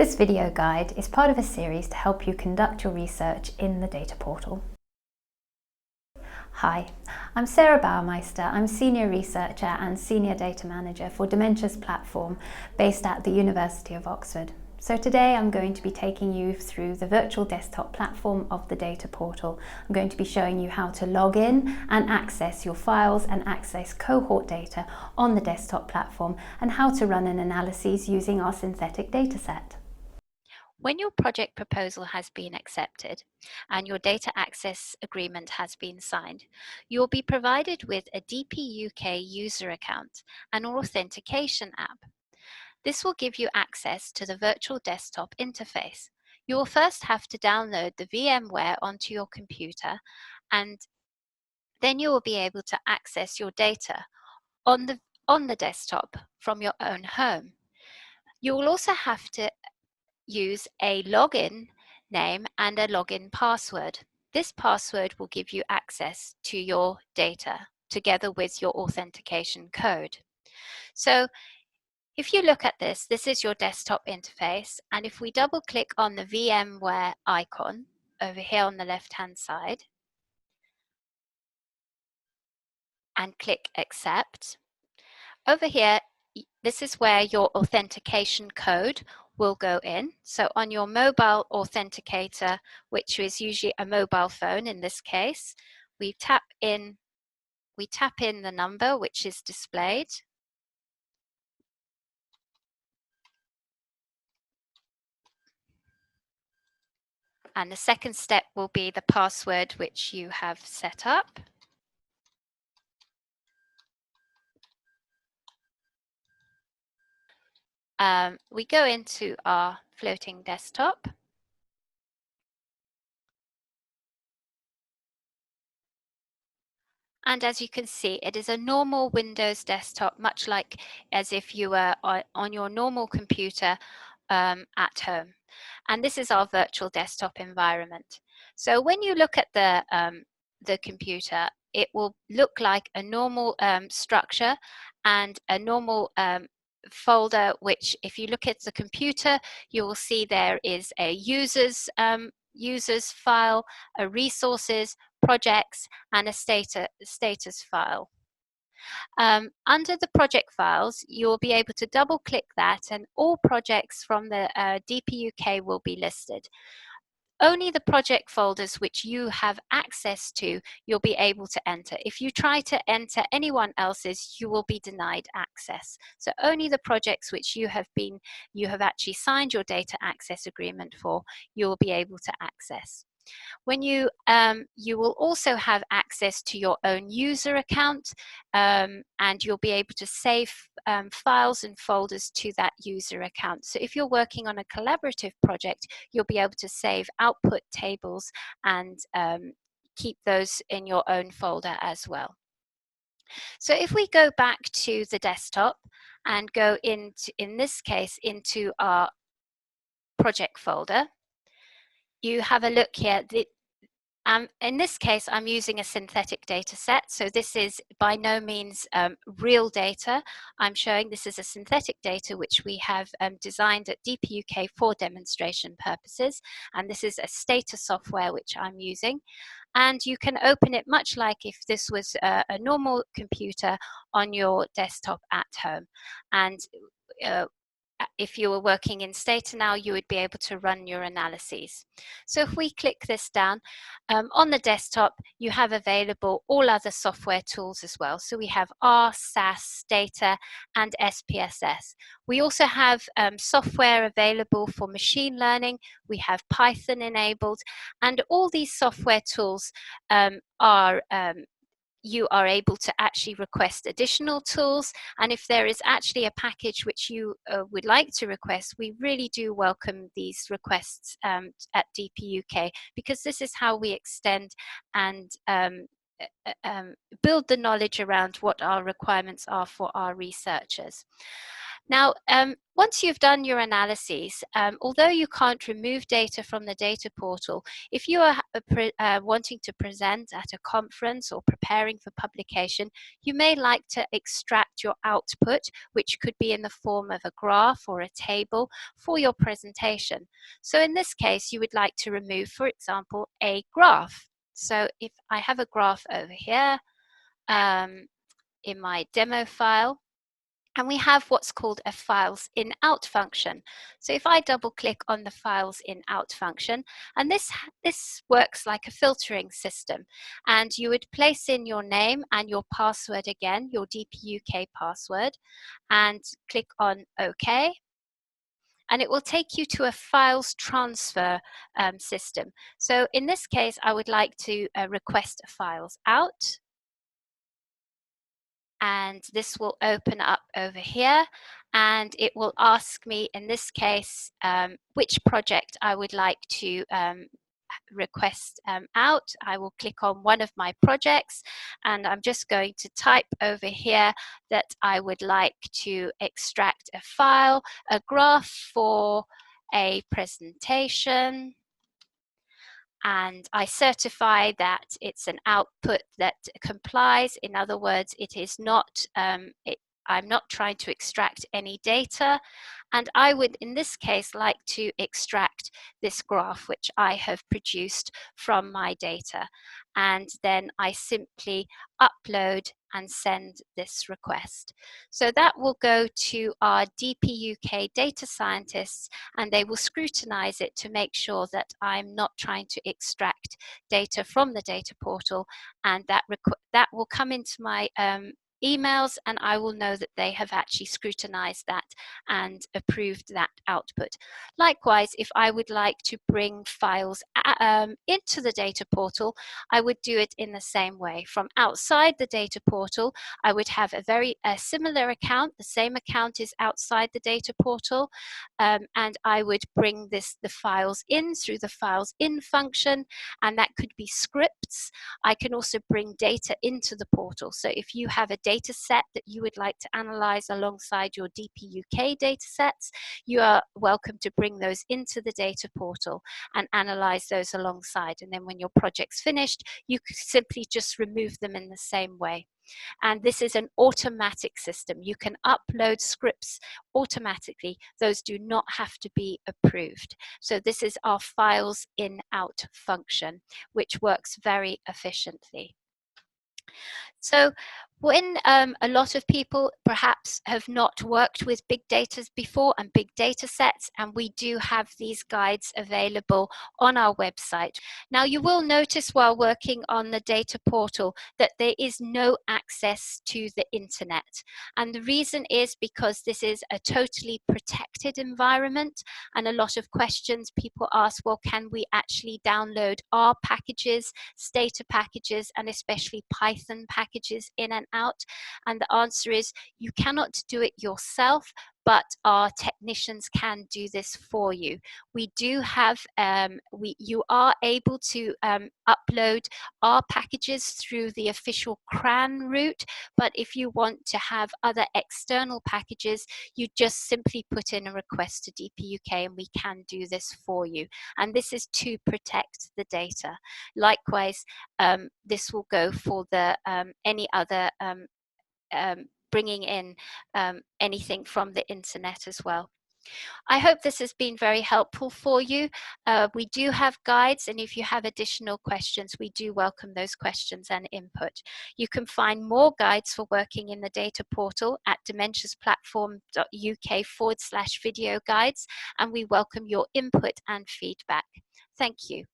This video guide is part of a series to help you conduct your research in the data portal. Hi, I'm Sarah Baumeister. I'm Senior Researcher and Senior Data Manager for Dementia's platform based at the University of Oxford. So today I'm going to be taking you through the virtual desktop platform of the data portal. I'm going to be showing you how to log in and access your files and access cohort data on the desktop platform and how to run an analysis using our synthetic dataset. When your project proposal has been accepted and your data access agreement has been signed, you'll be provided with a DPUK user account and an authentication app. This will give you access to the virtual desktop interface. You will first have to download the VMware onto your computer, and then you will be able to access your data on the desktop from your own home. You will also have to use a login name and a login password. This password will give you access to your data together with your authentication code. So if you look at this is your desktop interface, and if we double click on the VMware icon over here on the left hand side and click accept, over here this is where your authentication code will go in. So on your mobile authenticator, which is usually a mobile phone in this case, we tap in the number which is displayed. And the second step will be the password which you have set up. We go into our floating desktop. And as you can see, it is a normal Windows desktop, much like as if you were on your normal computer at home. And this is our virtual desktop environment. So when you look at the computer, it will look like a normal structure and a normal folder, which if you look at the computer, you will see there is a users file, a resources, projects, and a status file. Under the project files, you'll be able to double click that and all projects from the DPUK will be listed. Only the project folders which you have access to, you'll be able to enter. If you try to enter anyone else's, you will be denied access. So only the projects which you have actually signed your data access agreement for, you will be able to access. When you will also have access to your own user account, and you'll be able to save files and folders to that user account. So if you're working on a collaborative project, you'll be able to save output tables and keep those in your own folder as well. So if we go back to the desktop and go into, in this case, into our project folder, you have a look here. In this case, I'm using a synthetic data set. So this is by no means real data. I'm showing this is a synthetic data which we have designed at DPUK for demonstration purposes. And this is a status software which I'm using. And you can open it much like if this was a normal computer on your desktop at home. And if you were working in Stata now, you would be able to run your analyses. So if we click this down, on the desktop, you have available all other software tools as well. So we have R, SAS, Data, and SPSS. We also have software available for machine learning. We have Python enabled, and all these software tools you are able to actually request additional tools. And if there is actually a package which you would like to request, we really do welcome these requests at DPUK, because this is how we extend and build the knowledge around what our requirements are for our researchers. Now, once you've done your analyses, although you can't remove data from the data portal, if you are wanting to present at a conference or preparing for publication, you may like to extract your output, which could be in the form of a graph or a table for your presentation. So in this case, you would like to remove, for example, a graph. So if I have a graph over here in my demo file, and we have what's called a files in out function. So if I double click on the files in out function, and this works like a filtering system, and you would place in your name and your password again, your DPUK password, and click on OK. And it will take you to a files transfer system. So in this case, I would like to request files out. And this will open up over here, and it will ask me in this case which project I would like to request out. I will click on one of my projects, and I'm just going to type over here that I would like to extract a file, a graph for a presentation. And I certify that it's an output that complies. In other words, it is not, I'm not trying to extract any data. And I would, in this case, like to extract this graph, which I have produced from my data. And then I simply upload and send this request. So that will go to our DPUK data scientists, and they will scrutinize it to make sure that I'm not trying to extract data from the data portal, and that will come into my emails, and I will know that they have actually scrutinized that and approved that output. Likewise, if I would like to bring files into the data portal, I would do it in the same way. From outside the data portal, I would have a very similar account. The same account is outside the data portal, and I would bring the files in through the files in function, and that could be scripts. I can also bring data into the portal. So if you have a data set that you would like to analyze alongside your DPUK data sets, you are welcome to bring those into the data portal and analyze those alongside. And then when your project's finished, you can simply just remove them in the same way. And this is an automatic system. You can upload scripts automatically. Those do not have to be approved. So this is our files in out function, which works very efficiently. So when a lot of people perhaps have not worked with big data before and big data sets, and we do have these guides available on our website. Now you will notice while working on the data portal that there is no access to the internet. And the reason is because this is a totally protected environment, and a lot of questions people ask, well, can we actually download R packages, Stata packages, and especially Python packages in and out? And the answer is you cannot do it yourself, but our technicians can do this for you. We do have, you are able to upload our packages through the official CRAN route, but if you want to have other external packages, you just simply put in a request to DPUK and we can do this for you. And this is to protect the data. Likewise, this will go for the any other bringing in anything from the internet as well. I hope this has been very helpful for you. We do have guides, and if you have additional questions, we do welcome those questions and input. You can find more guides for working in the data portal at dementiasplatform.uk/video guides, and we welcome your input and feedback. Thank you.